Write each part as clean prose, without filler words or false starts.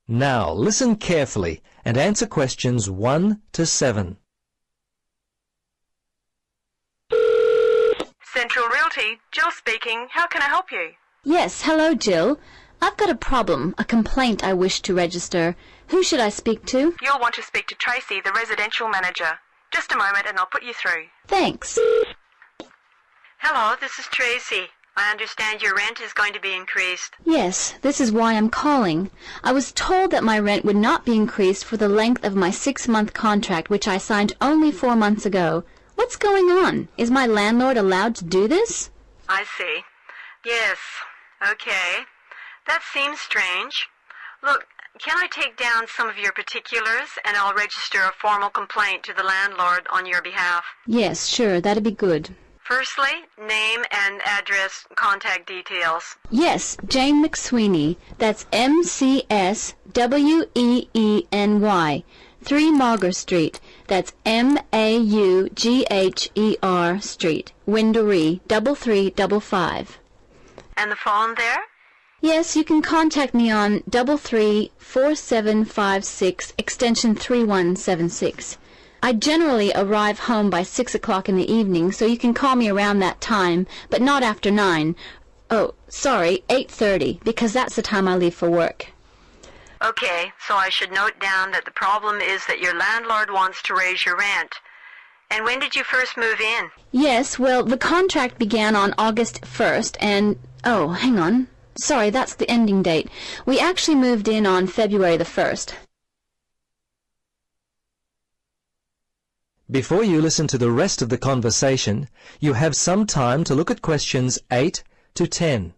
Now listen carefully and answer questions 1 to 7. Central Realty, Jill speaking. How can I help you? Yes, hello, Jill. I've got a problem, a complaint I wish to register. Who should I speak to? You'll want to speak to Tracy, the residential manager. Just a moment and I'll put you through. Thanks. Hello, this is Tracy. I understand your rent is going to be increased. Yes, this is why I'm calling. I was told that my rent would not be increased for the length of my 6-month contract, which I signed only 4 months ago. What's going on? Is my landlord allowed to do this? I see. Yes. Okay. That seems strange. Look, can I take down some of your particulars and I'll register a formal complaint to the landlord on your behalf? Yes, sure, that'd be good. Firstly, name and address, contact details. Yes, Jane McSweeney. That's McSweeny. 3 Mauger Street. That's Maugher Street. Windaree, 3355. And the phone there? Yes, you can contact me on 334756 extension 3176. I generally arrive home by 6 o'clock in the evening, so you can call me around that time, but not after 9. Oh, sorry, 8:30, because that's the time I leave for work. Okay, so I should note down that the problem is that your landlord wants to raise your rent. And when did you first move in? Yes, well, the contract began on August 1st, and... oh, hang on. Sorry, that's the ending date. We actually moved in on February the 1st. Before you listen to the rest of the conversation, you have some time to look at questions 8 to 10.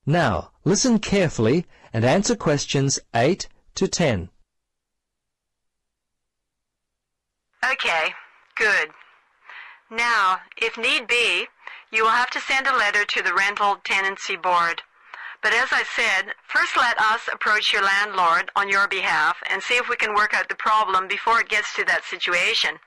Now, listen carefully and answer questions 8 to 10. Okay, good. Now, if need be, you will have to send a letter to the Rental Tenancy Board. But as I said, first let us approach your landlord on your behalf and see if we can work out the problem before it gets to that situation.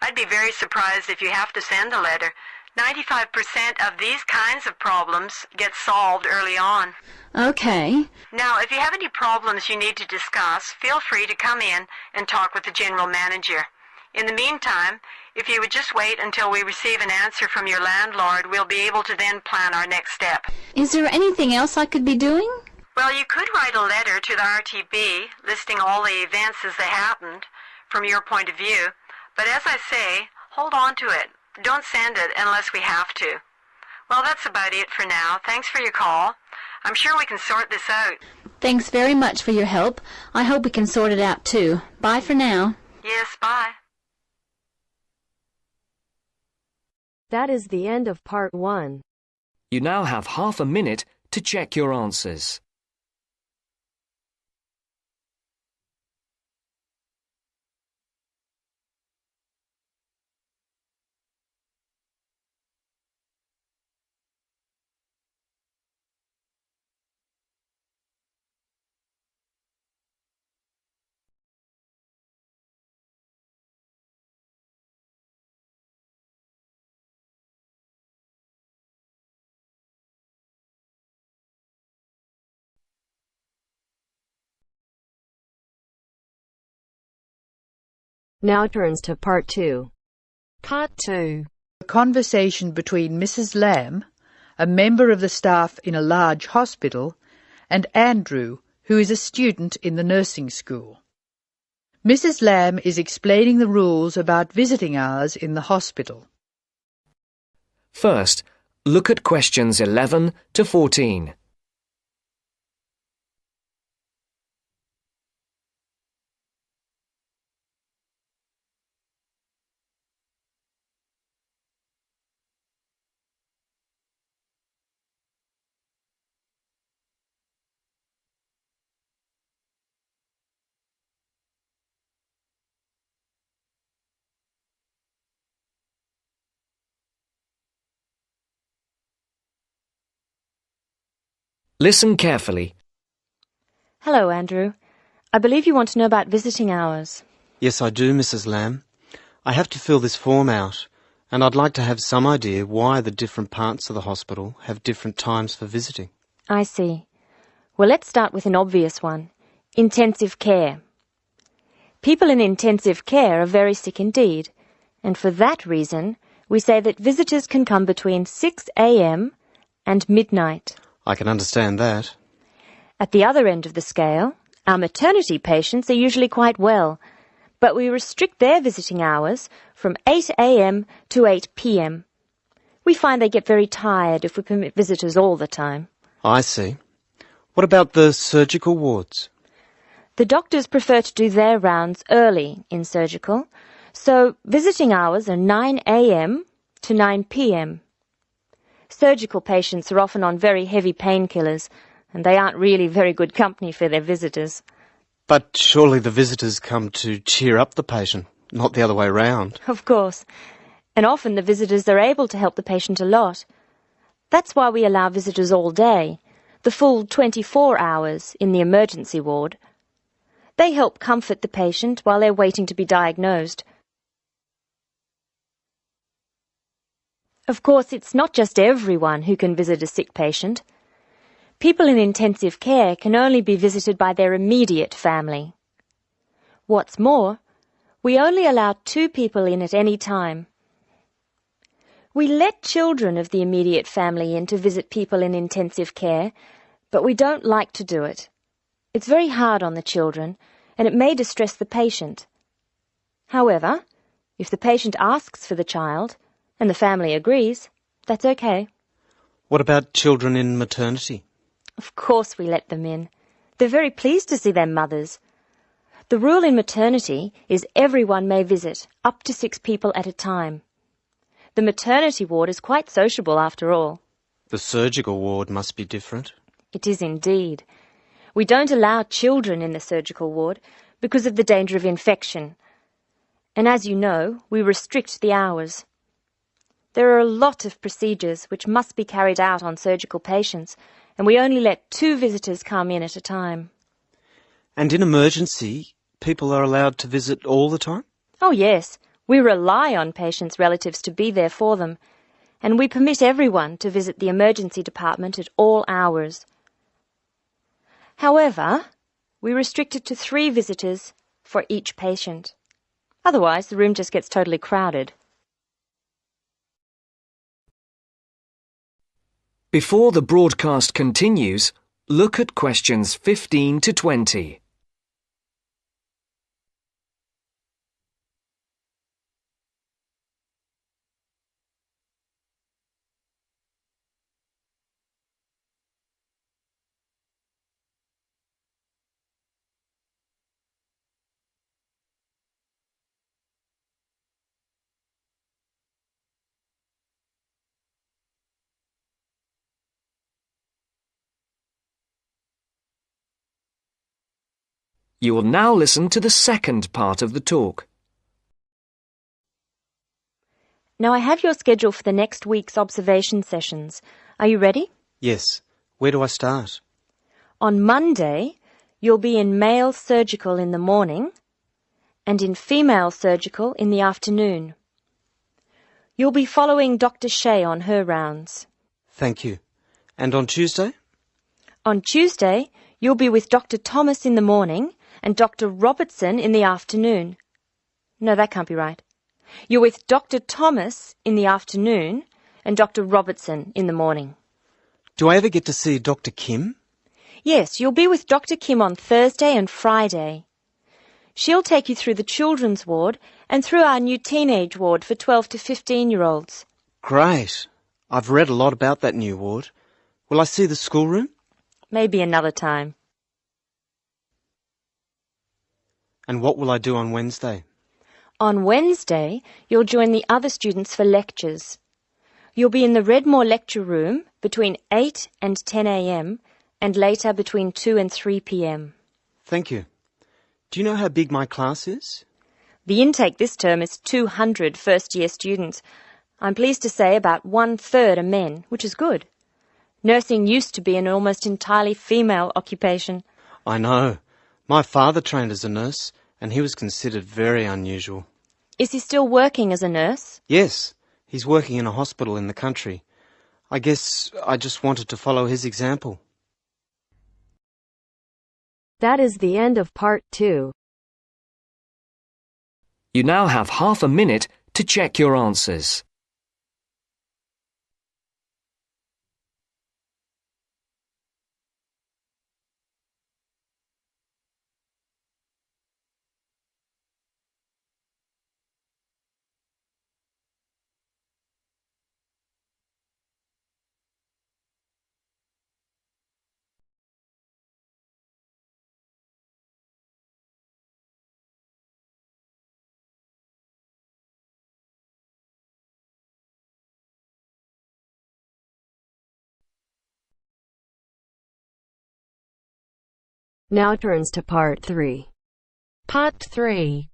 I'd be very surprised if you have to send a letter. 95% of these kinds of problems get solved early on. Okay. Now, if you have any problems you need to discuss, feel free to come in and talk with the general manager. In the meantime, if you would just wait until we receive an answer from your landlord, we'll be able to then plan our next step. Is there anything else I could be doing? Well, you could write a letter to the RTB listing all the events as they happened from your point of view. But as I say, hold on to it. Don't send it unless we have to. Well, that's about it for now. Thanks for your call. I'm sure we can sort this out. Thanks very much for your help. I hope we can sort it out too. Bye for now. Yes, bye. That is the end of part 1. You now have half a minute to check your answers. Now turns to part 2. Part 2. A conversation between Mrs. Lamb, a member of the staff in a large hospital, and Andrew, who is a student in the nursing school. Mrs. Lamb is explaining the rules about visiting hours in the hospital. First, look at questions 11 to 14. Listen carefully. Hello, Andrew. I believe you want to know about visiting hours. Yes, I do, Mrs. Lamb. I have to fill this form out, and I'd like to have some idea why the different parts of the hospital have different times for visiting. I see. Well, let's start with an obvious one. Intensive care. People in intensive care are very sick indeed, and for that reason, we say that visitors can come between 6 a.m. and midnight. I can understand that. At the other end of the scale, our maternity patients are usually quite well, but we restrict their visiting hours from 8 a.m. to 8 p.m. We find they get very tired if we permit visitors all the time. I see. What about the surgical wards? The doctors prefer to do their rounds early in surgical, so visiting hours are 9 a.m. to 9 p.m. Surgical patients are often on very heavy painkillers, and they aren't really very good company for their visitors. But surely the visitors come to cheer up the patient, not the other way round. Of course. And often the visitors are able to help the patient a lot. That's why we allow visitors all day, the full 24 hours in the emergency ward. They help comfort the patient while they're waiting to be diagnosed. Of course, it's not just everyone who can visit a sick patient. People in intensive care can only be visited by their immediate family. What's more, we only allow 2 people in at any time. We let children of the immediate family in to visit people in intensive care, but we don't like to do it. It's very hard on the children, and it may distress the patient. However, if the patient asks for the child, and the family agrees, that's okay. What about children in maternity? Of course we let them in. They're very pleased to see their mothers. The rule in maternity is everyone may visit, up to 6 people at a time. The maternity ward is quite sociable after all. The surgical ward must be different. It is indeed. We don't allow children in the surgical ward because of the danger of infection. And as you know, we restrict the hours. There are a lot of procedures which must be carried out on surgical patients, and we only let 2 visitors come in at a time. And in emergency, people are allowed to visit all the time? Oh yes, we rely on patients' relatives to be there for them, and we permit everyone to visit the emergency department at all hours. However, we restrict it to 3 visitors for each patient. Otherwise, the room just gets totally crowded. Before the broadcast continues, look at questions 15 to 20. You will now listen to the second part of the talk. Now I have your schedule for the next week's observation sessions. Are you ready? Yes. Where do I start? On Monday, you'll be in male surgical in the morning and in female surgical in the afternoon. You'll be following Dr. Shea on her rounds. Thank you. And on Tuesday? On Tuesday, you'll be with Dr. Thomas in the morning and Dr. Robertson in the afternoon. No, that can't be right. You're with Dr. Thomas in the afternoon and Dr. Robertson in the morning. Do I ever get to see Dr. Kim? Yes, you'll be with Dr. Kim on Thursday and Friday. She'll take you through the children's ward and through our new teenage ward for 12 to 15-year-olds. Great. I've read a lot about that new ward. Will I see the schoolroom? Maybe another time. And what will I do on Wednesday? On Wednesday, you'll join the other students for lectures. You'll be in the Redmore lecture room between 8 and 10 a.m. and later between 2 and 3 p.m. Thank you. Do you know how big my class is? The intake this term is 200 first-year students. I'm pleased to say about 1/3 are men, which is good. Nursing used to be an almost entirely female occupation. I know. My father trained as a nurse, and he was considered very unusual. Is he still working as a nurse? Yes, he's working in a hospital in the country. I guess I just wanted to follow his example. That is the end of part 2. You now have half a minute to check your answers. Now turns to part 3. Part 3.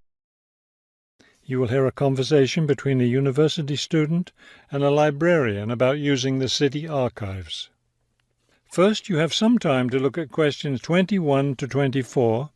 You will hear a conversation between a university student and a librarian about using the city archives. First, you have some time to look at questions 21 to 24.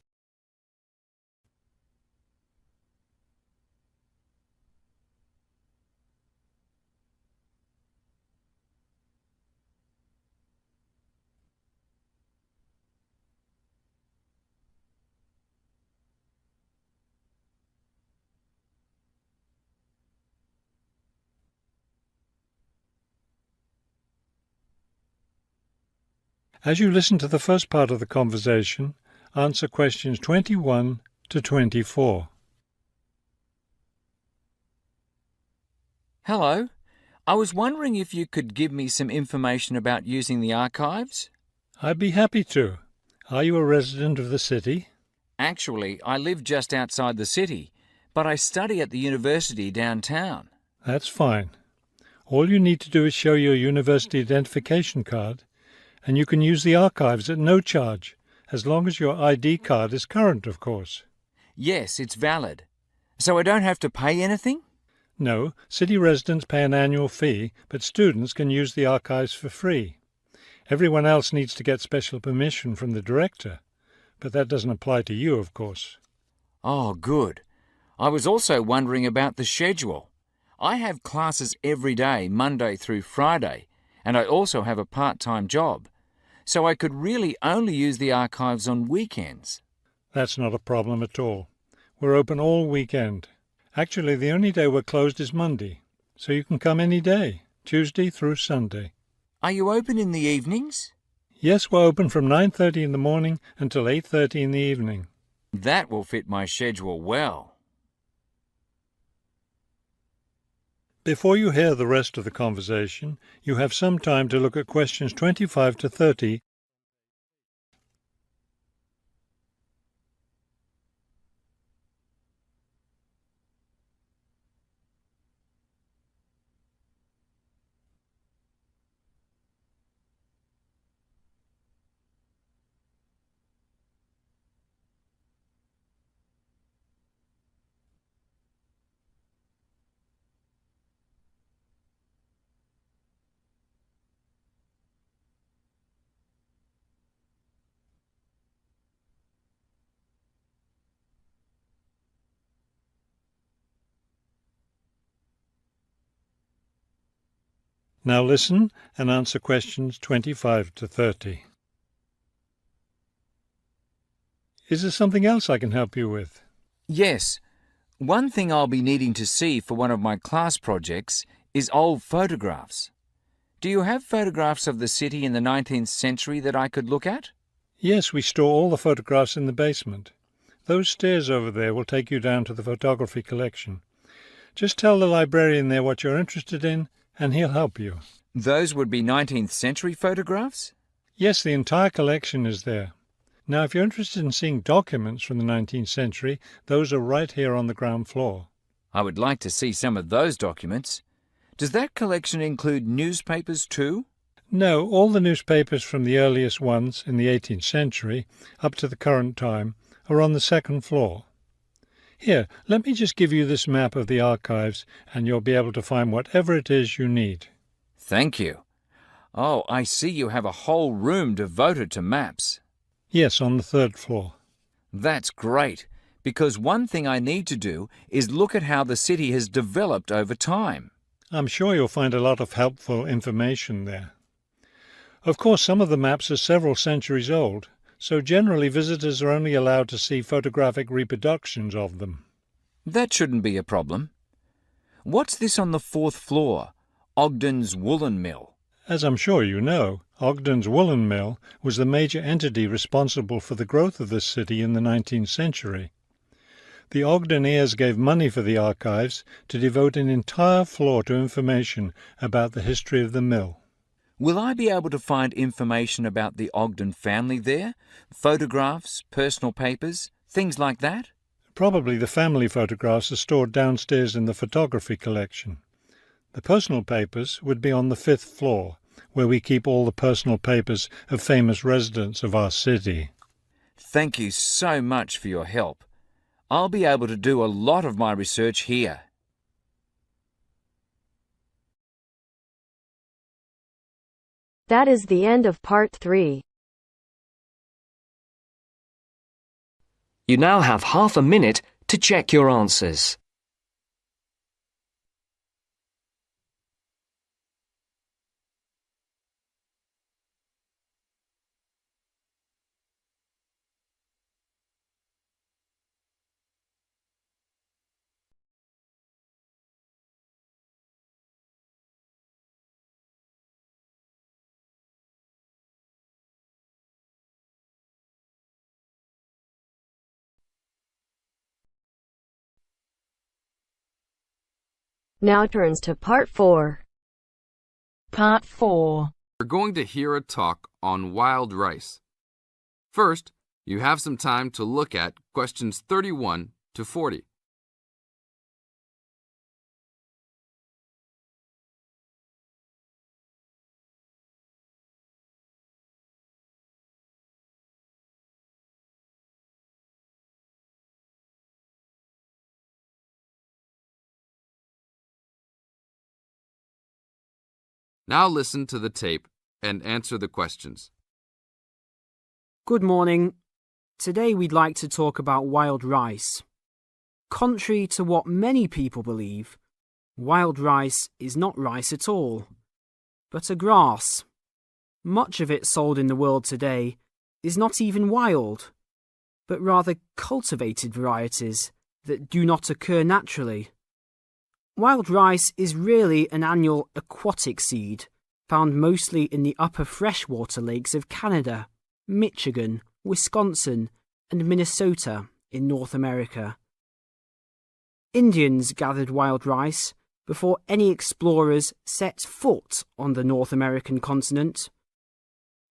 As you listen to the first part of the conversation, answer questions 21 to 24. Hello. I was wondering if you could give me some information about using the archives? I'd be happy to. Are you a resident of the city? Actually, I live just outside the city, but I study at the university downtown. That's fine. All you need to do is show your university identification card, and you can use the archives at no charge, as long as your ID card is current, of course. Yes, it's valid. So I don't have to pay anything? No, city residents pay an annual fee, but students can use the archives for free. Everyone else needs to get special permission from the director, but that doesn't apply to you, of course. Oh, good. I was also wondering about the schedule. I have classes every day, Monday through Friday, and I also have a part-time job. So I could really only use the archives on weekends. That's not a problem at all. We're open all weekend. Actually, the only day we're closed is Monday, so you can come any day, Tuesday through Sunday. Are you open in the evenings? Yes, we're open from 9:30 in the morning until 8:30 in the evening. That will fit my schedule well. Before you hear the rest of the conversation, you have some time to look at questions 25 to 30. Now listen and answer questions 25 to 30. Is there something else I can help you with? Yes. One thing I'll be needing to see for one of my class projects is old photographs. Do you have photographs of the city in the 19th century that I could look at? Yes, we store all the photographs in the basement. Those stairs over there will take you down to the photography collection. Just tell the librarian there what you're interested in, and he'll help you. Those would be 19th century photographs? Yes, the entire collection is there. Now, if you're interested in seeing documents from the 19th century, those are right here on the ground floor. I would like to see some of those documents. Does that collection include newspapers too? No, all the newspapers from the earliest ones in the 18th century up to the current time are on the second floor. Here, let me just give you this map of the archives, and you'll be able to find whatever it is you need. Thank you. Oh, I see you have a whole room devoted to maps. Yes, on the third floor. That's great, because one thing I need to do is look at how the city has developed over time. I'm sure you'll find a lot of helpful information there. Of course, some of the maps are several centuries old, so generally visitors are only allowed to see photographic reproductions of them. That shouldn't be a problem. What's this on the 4th floor? Ogden's Woolen Mill. As I'm sure you know, Ogden's Woolen Mill was the major entity responsible for the growth of this city in the 19th century. The Ogden heirs gave money for the archives to devote an entire floor to information about the history of the mill. Will I be able to find information about the Ogden family there? Photographs, personal papers, things like that? Probably the family photographs are stored downstairs in the photography collection. The personal papers would be on the 5th floor, where we keep all the personal papers of famous residents of our city. Thank you so much for your help. I'll be able to do a lot of my research here. That is the end of part 3. You now have half a minute to check your answers. Now turns to part 4. Part 4. We're going to hear a talk on wild rice. First, you have some time to look at questions 31 to 40. Now listen to the tape and answer the questions. Good morning. Today we'd like to talk about wild rice. Contrary to what many people believe, wild rice is not rice at all, but a grass. Much of it sold in the world today is not even wild, but rather cultivated varieties that do not occur naturally. Wild rice is really an annual aquatic seed found mostly in the upper freshwater lakes of Canada, Michigan, Wisconsin, and Minnesota in North America. Indians gathered wild rice before any explorers set foot on the North American continent.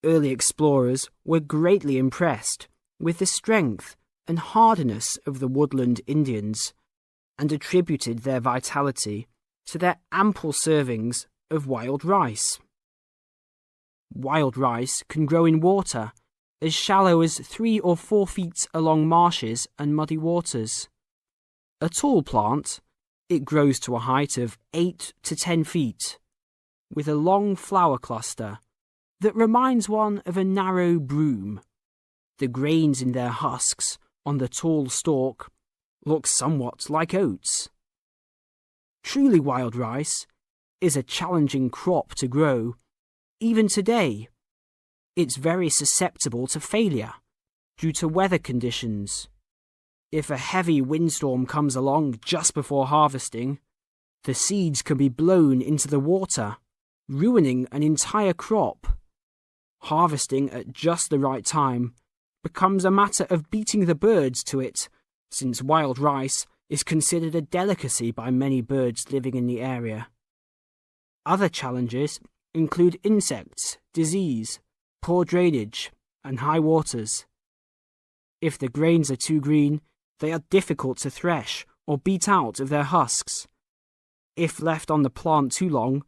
Early explorers were greatly impressed with the strength and hardiness of the woodland Indians, and attributed their vitality to their ample servings of wild rice. Wild rice can grow in water as shallow as 3 or 4 feet along marshes and muddy waters. A tall plant, it grows to a height of 8 to 10 feet, with a long flower cluster that reminds one of a narrow broom. The grains in their husks on the tall stalk look somewhat like oats. Truly wild rice is a challenging crop to grow, even today. It's very susceptible to failure due to weather conditions. If a heavy windstorm comes along just before harvesting, the seeds can be blown into the water, ruining an entire crop. Harvesting at just the right time becomes a matter of beating the birds to it, since wild rice is considered a delicacy by many birds living in the area. Other challenges include insects, disease, poor drainage, and high waters. If the grains are too green, they are difficult to thresh or beat out of their husks. If left on the plant too long,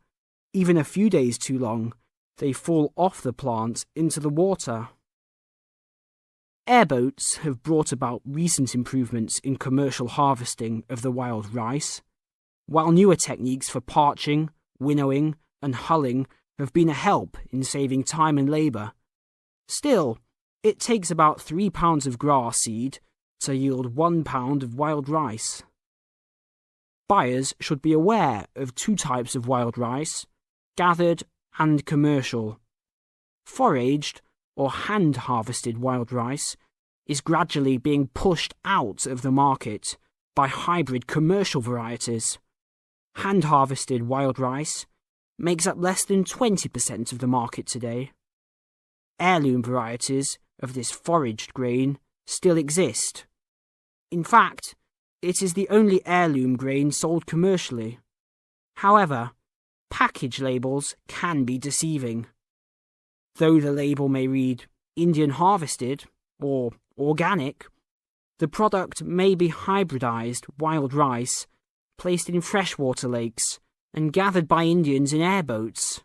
even a few days too long, they fall off the plant into the water. Airboats have brought about recent improvements in commercial harvesting of the wild rice, while newer techniques for parching, winnowing, and hulling have been a help in saving time and labour. Still, It takes about 3 pounds of grass seed to yield 1 pound of wild rice. Buyers should be aware of 2 types of wild rice, gathered and commercial. Foraged or hand-harvested wild rice is gradually being pushed out of the market by hybrid commercial varieties. Hand-harvested wild rice makes up less than 20% of the market today. Heirloom varieties of this foraged grain still exist. In fact, it is the only heirloom grain sold commercially. However, package labels can be deceiving. Though the label may read Indian harvested or organic, the product may be hybridized wild rice placed in freshwater lakes and gathered by Indians in airboats.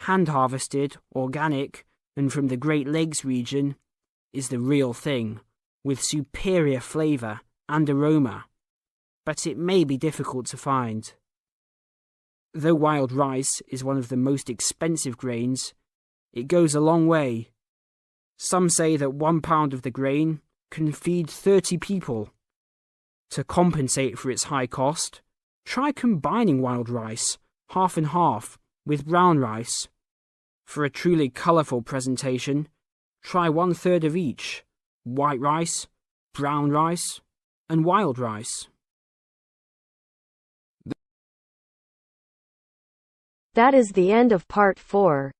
Hand-harvested, organic, and from the Great Lakes region is the real thing, with superior flavour and aroma, but it may be difficult to find. Though wild rice is one of the most expensive grains, it goes a long way. Some say that 1 pound of the grain can feed 30 people. To compensate for its high cost, try combining wild rice, half and half, with brown rice. For a truly colourful presentation, try 1/3 of each: white rice, brown rice, and wild rice. That is the end of part 4.